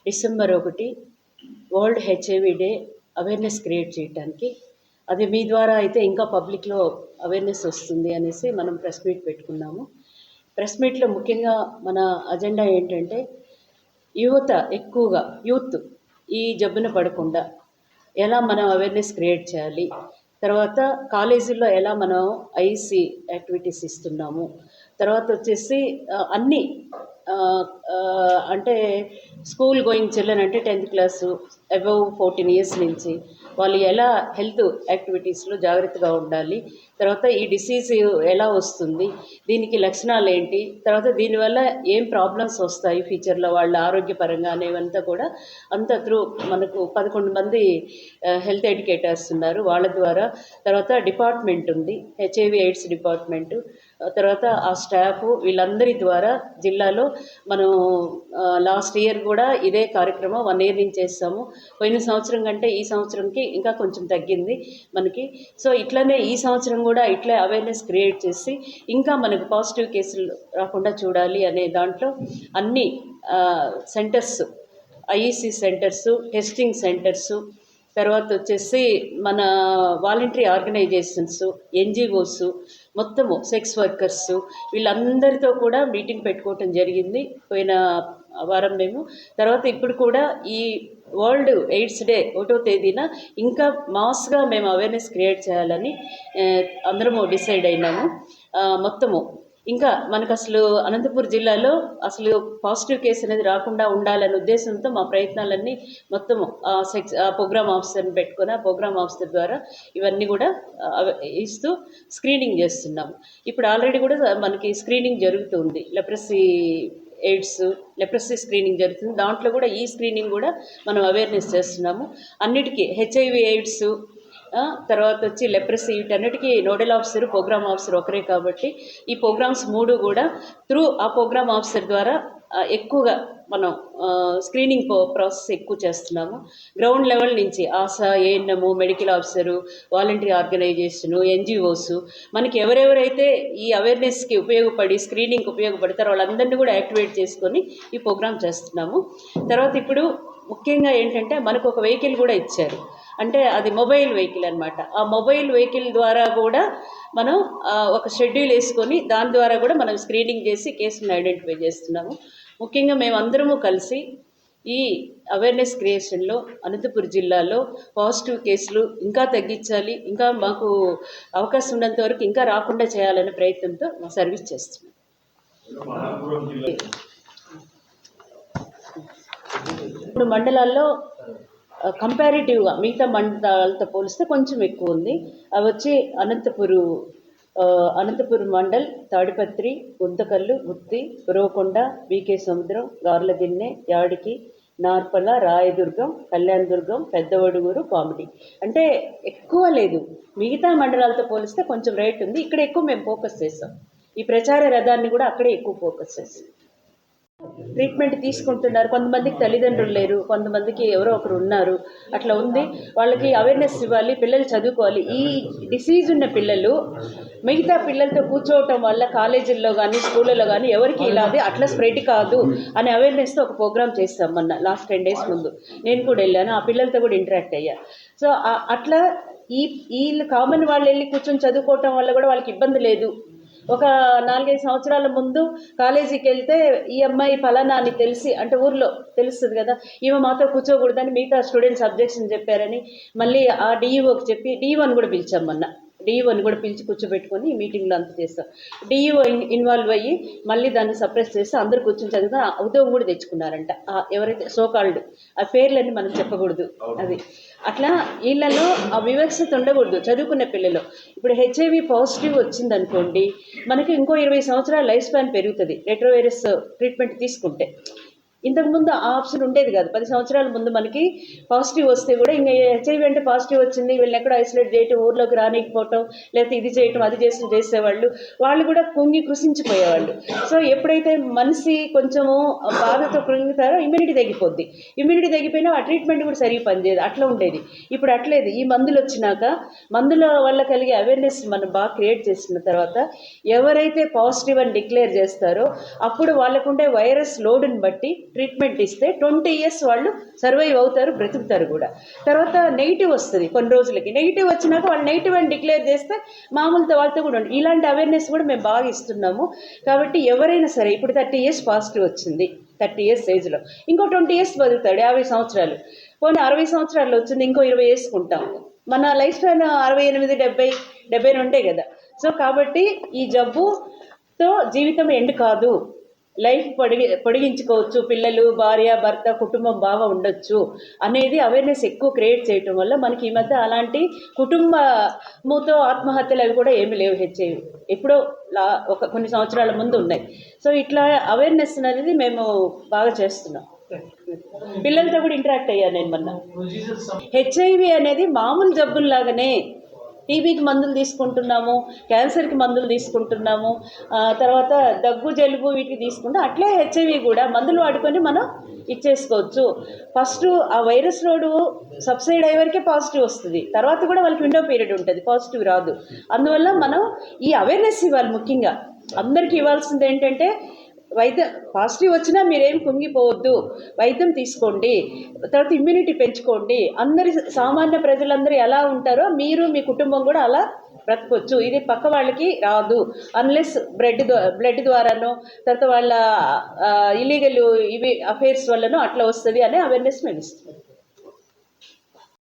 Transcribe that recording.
December 1 world HIV day awareness create చేయడానికి, అది మీ ద్వారా అయితే ఇంకా పబ్లిక్లో అవేర్నెస్ వస్తుంది అనేసి మనం ప్రెస్ మీట్ పెట్టుకున్నాము. ప్రెస్ మీట్లో ముఖ్యంగా మన అజెండా ఏంటంటే యువత ఎక్కువగా యూత్ ఈ జబ్బున పడకుండా ఎలా మనం అవేర్నెస్ క్రియేట్ చేయాలి, తర్వాత కాలేజీల్లో ఎలా మనం ఐసి యాక్టివిటీస్ ఇస్తున్నాము, తర్వాత వచ్చేసి అన్నీ అంటే స్కూల్ గోయింగ్ చిల్డ్రన్ అంటే 10th క్లాసు అబవ్ 14 years నుంచి వాళ్ళు ఎలా హెల్త్ యాక్టివిటీస్లో జాగ్రత్తగా ఉండాలి, తర్వాత ఈ డిసీజ్ ఎలా వస్తుంది, దీనికి లక్షణాలు ఏంటి, తర్వాత దీనివల్ల ఏం ప్రాబ్లమ్స్ వస్తాయి ఫ్యూచర్లో వాళ్ళ ఆరోగ్యపరంగా అనేవంతా కూడా అంతా త్రూ మనకు 11 మంది హెల్త్ ఎడ్యుకేటర్స్ ఉన్నారు వాళ్ళ ద్వారా, తర్వాత డిపార్ట్మెంట్ ఉంది హెచ్ఐవి ఎయిడ్స్ డిపార్ట్మెంటు, తర్వాత ఆ స్టాఫ్ వీళ్ళందరి ద్వారా జిల్లాలో మనం లాస్ట్ ఇయర్ కూడా ఇదే కార్యక్రమం 1 year నుంచి చేస్తాము. పోయిన సంవత్సరం కంటే ఈ సంవత్సరంకి ఇంకా కొంచెం తగ్గింది మనకి. సో ఇట్లనే ఈ సంవత్సరం కూడా ఇట్లా అవేర్నెస్ క్రియేట్ చేసి ఇంకా మనకు పాజిటివ్ కేసులు రాకుండా చూడాలి అనే దాంట్లో అన్ని centres, IEC centres, testing centres, తర్వాత వచ్చేసి మన వాలంటరీ ఆర్గనైజేషన్స్, ఎన్జిఓస్, మొత్తము సెక్స్ వర్కర్స్ వీళ్ళందరితో కూడా మీటింగ్ పెట్టుకోవటం జరిగింది పోయిన వారం మేము. తర్వాత ఇప్పుడు కూడా ఈ వరల్డ్ ఎయిడ్స్ డే 1వ తేదీన ఇంకా మాస్గా మేము అవేర్నెస్ క్రియేట్ చేయాలని అందరము డిసైడ్ అయినాము. మొత్తము ఇంకా మనకు అసలు అనంతపురం జిల్లాలో అసలు పాజిటివ్ కేసు అనేది రాకుండా ఉండాలనే ఉద్దేశంతో మా ప్రయత్నాలన్నీ మొత్తము ప్రోగ్రామ్ ఆఫీసర్ని పెట్టుకొని ఆ ప్రోగ్రామ్ ఆఫీసర్ ద్వారా ఇవన్నీ కూడా ఇస్తూ స్క్రీనింగ్ చేస్తున్నాము. ఇప్పుడు ఆల్రెడీ కూడా మనకి స్క్రీనింగ్ జరుగుతుంది, లెప్రసీ స్క్రీనింగ్ జరుగుతుంది. దాంట్లో కూడా ఈ స్క్రీనింగ్ కూడా మనం అవేర్నెస్ చేస్తున్నాము. అన్నిటికీ హెచ్ఐవి ఎయిడ్స్, తర్వాత వచ్చి లెప్రసీ, వీటన్నిటికీ నోడల్ ఆఫీసర్, ప్రోగ్రామ్ ఆఫీసర్ ఒకరే కాబట్టి ఈ ప్రోగ్రామ్స్ 3 కూడా త్రూ ఆ ప్రోగ్రామ్ ఆఫీసర్ ద్వారా ఎక్కువగా మనం స్క్రీనింగ్ ప్రాసెస్ ఎక్కువ చేస్తున్నాము. గ్రౌండ్ లెవెల్ నుంచి ASHA, ANM, medical officer, voluntary organisation, NGOs మనకి ఎవరెవరైతే ఈ అవేర్నెస్కి ఉపయోగపడి స్క్రీనింగ్కి ఉపయోగపడతారో వాళ్ళందరినీ కూడా యాక్టివేట్ చేసుకొని ఈ ప్రోగ్రామ్ చేస్తున్నాము. తర్వాత ఇప్పుడు ముఖ్యంగా ఏంటంటే మనకు ఒక వెహికల్ కూడా ఇచ్చారు, అంటే అది మొబైల్ వెహికల్ అనమాట. ఆ మొబైల్ వెహికల్ ద్వారా కూడా మనం ఒక షెడ్యూల్ వేసుకొని దాని ద్వారా కూడా మనం స్క్రీనింగ్ చేసి కేసులను ఐడెంటిఫై చేస్తున్నాము. ముఖ్యంగా మేమందరము కలిసి ఈ అవేర్నెస్ క్రియేషన్లో అనంతపురం జిల్లాలో పాజిటివ్ కేసులు ఇంకా తగ్గించాలి, ఇంకా మాకు అవకాశం ఉన్నంత వరకు ఇంకా రాకుండా చేయాలనే ప్రయత్నంతో మా సర్వీస్ చేస్తున్నాం. ఇప్పుడు మండలాల్లో కంపారిటివ్గా మిగతా మండలాలతో పోలిస్తే కొంచెం ఎక్కువ ఉంది. అవి వచ్చి అనంతపురం మండల్, తాడిపత్రి, గుంతకల్లు, గుత్తి, ఉరవకొండ, బీకే సముద్రం, గార్లదిన్నె, యాడికి, నార్పల, రాయదుర్గం, కళ్యాణదుర్గం, పెద్దవడుగురు, పామిడి. అంటే ఎక్కువ లేదు, మిగతా మండలాలతో పోలిస్తే కొంచెం రేట్ ఉంది. ఇక్కడ ఎక్కువ మేము ఫోకస్ చేస్తాం, ఈ ప్రచార రథాన్ని కూడా అక్కడే ఎక్కువ ఫోకస్ చేస్తాం. ట్రీట్మెంట్ తీసుకుంటున్నారు, కొంతమందికి తల్లిదండ్రులు లేరు, కొంతమందికి ఎవరో ఒకరు ఉన్నారు, అట్లా ఉంది. వాళ్ళకి అవేర్నెస్ ఇవ్వాలి, పిల్లలు చదువుకోవాలి. ఈ డిసీజ్ ఉన్న పిల్లలు మిగతా పిల్లలతో కూర్చోవటం వల్ల కాలేజీల్లో కానీ స్కూళ్ళలో కానీ ఎవరికి ఇలాది అట్లా స్ప్రెడ్ కాదు అనే అవేర్నెస్తో ఒక ప్రోగ్రామ్ చేస్తాం. మొన్న లాస్ట్ 10 days ముందు నేను కూడా వెళ్ళాను, ఆ పిల్లలతో కూడా ఇంటరాక్ట్ అయ్యా. సో అట్లా వీళ్ళు కామన్ వాళ్ళు వెళ్ళి కూర్చొని చదువుకోవటం వల్ల కూడా వాళ్ళకి ఇబ్బంది లేదు. ఒక 4-5 సంవత్సరాల ముందు కాలేజీకి వెళ్తే ఈ అమ్మాయి ఫలానా అని తెలిసి, అంటే ఊర్లో తెలుస్తుంది కదా, ఈమె మాతో కూర్చోకూడదని మిగతా స్టూడెంట్స్ అబ్జెక్షన్ చెప్పారని మళ్ళీ ఆ డిఈఓకి చెప్పి డిఈఓని కూడా పిలిచాం. మొన్న డిఈఓని కూడా పిలిచి కూర్చోబెట్టుకొని ఈ మీటింగ్లో అంతా చేస్తాం. డిఈఓ ఇన్వాల్వ్ అయ్యి మళ్ళీ దాన్ని సప్రెస్ చేసి అందరు కూర్చొని చదువుతా ఉద్యోగం కూడా తెచ్చుకున్నారంట. ఎవరైతే సోకాల్డ్ ఆ పేర్లన్నీ మనం చెప్పకూడదు, అది అట్లా వీళ్ళలో ఆ వివక్షత ఉండకూడదు చదువుకునే పిల్లలు. ఇప్పుడు హెచ్ఐవి పాజిటివ్ వచ్చిందనుకోండి, మనకి ఇంకో 20 సంవత్సరాల లైఫ్ స్పాన్ పెరుగుతుంది రెట్రోవైరస్ ట్రీట్మెంట్ తీసుకుంటే. ఇంతకుముందు ఆ ఆప్షన్ ఉండేది కాదు. 10 సంవత్సరాల ముందు మనకి పాజిటివ్ వస్తే కూడా ఇంకా హెచ్ఐవి అంటే పాజిటివ్ వచ్చింది, వీళ్ళని ఎక్కడో ఐసోలేట్ చేయటం, ఊర్లోకి రానికపోవటం, లేకపోతే ఇది చేయటం అది చేసేవాళ్ళు, వాళ్ళు కూడా కుంగి కృషించిపోయేవాళ్ళు. సో ఎప్పుడైతే మనిషి కొంచెము బాధతో కృంగుతారో ఇమ్యూనిటీ తగ్గిపోద్ది, ఇమ్యూనిటీ తగ్గిపోయినా ఆ ట్రీట్మెంట్ కూడా సరిగ్గా పనిచేయదు, అట్లా ఉండేది. ఇప్పుడు అట్లేదు, ఈ మందులు వచ్చినాక మందుల వల్ల కలిగే అవేర్నెస్ మనం బాగా క్రియేట్ చేసిన తర్వాత ఎవరైతే పాజిటివ్ అని డిక్లేర్ చేస్తారో అప్పుడు వాళ్ళకుండే వైరస్ లోడ్ని బట్టి ట్రీట్మెంట్ ఇస్తే 20 years వాళ్ళు సర్వైవ్ అవుతారు, బ్రతుకుతారు కూడా. తర్వాత నెగిటివ్ వస్తుంది కొన్ని రోజులకి, నెగిటివ్ వచ్చినాక వాళ్ళు నెగిటివ్ అని డిక్లేర్ చేస్తే మామూలుతో వాళ్ళతో కూడా ఉంటుంది. ఇలాంటి అవేర్నెస్ కూడా మేము బాగా ఇస్తున్నాము. కాబట్టి ఎవరైనా సరే, ఇప్పుడు 30 years పాజిటివ్ వచ్చింది, 30 years ఏజ్లో, ఇంకో 20 years బతుకుతాడు, 50 సంవత్సరాలు. పోనీ 60 సంవత్సరాలు వచ్చింది, ఇంకో 20 వేసుకుంటాం. మన లైఫ్ స్పాన్ 68, 70 కదా. సో కాబట్టి ఈ జబ్బుతో జీవితం ఎండ్ కాదు, లైఫ్ పొడిగించుకోవచ్చు, పిల్లలు, భార్య, భర్త, కుటుంబం బాగా ఉండొచ్చు అనేది అవేర్నెస్ ఎక్కువ క్రియేట్ చేయటం వల్ల మనకి ఈ మధ్య అలాంటి కుటుంబముతో ఆత్మహత్యలు అవి కూడా ఏమి లేవు. హెచ్ఐవి ఎప్పుడో కొన్ని సంవత్సరాల ముందు ఉన్నాయి. సో ఇట్లా అవేర్నెస్ అనేది మేము బాగా చేస్తున్నాం. పిల్లలతో కూడా ఇంటరాక్ట్ అయ్యాను నేను మొన్న. హెచ్ఐవి అనేది మామూలు జబ్బుల్లాగానే టీబీకి మందులు తీసుకుంటున్నాము, క్యాన్సర్కి మందులు తీసుకుంటున్నాము, తర్వాత దగ్గు, జలుబు వీటికి తీసుకుంటాం. అట్లే హెచ్ఐవి కూడా మందులు వాడుకొని మనం ఇచ్చేసుకోవచ్చు. ఫస్ట్ ఆ వైరస్ లోడు సబ్సైడ్ అయ్యే వరకే పాజిటివ్ వస్తుంది, తర్వాత కూడా వాళ్ళకి విండో పీరియడ్ ఉంటుంది, పాజిటివ్ రాదు. అందువల్ల మనం ఈ అవేర్నెస్ ఇవ్వాలి. ముఖ్యంగా అందరికీ ఇవ్వాల్సింది ఏంటంటే, వైద్యం పాజిటివ్ వచ్చినా మీరేం కుంగిపోవద్దు, వైద్యం తీసుకోండి, తర్వాత ఇమ్యూనిటీ పెంచుకోండి. అందరి సామాన్య ప్రజలందరూ ఎలా ఉంటారో మీరు మీ కుటుంబం కూడా అలా బ్రతకొచ్చు. ఇది పక్క వాళ్ళకి రాదు, అన్లెస్ బ్లడ్ ద్వారానో, తర్వాత వాళ్ళ ఇల్లీగల్ ఇవి అఫైర్స్ వల్లనో అట్లా వస్తుంది అనే అవేర్నెస్ మేము ఇస్తాం.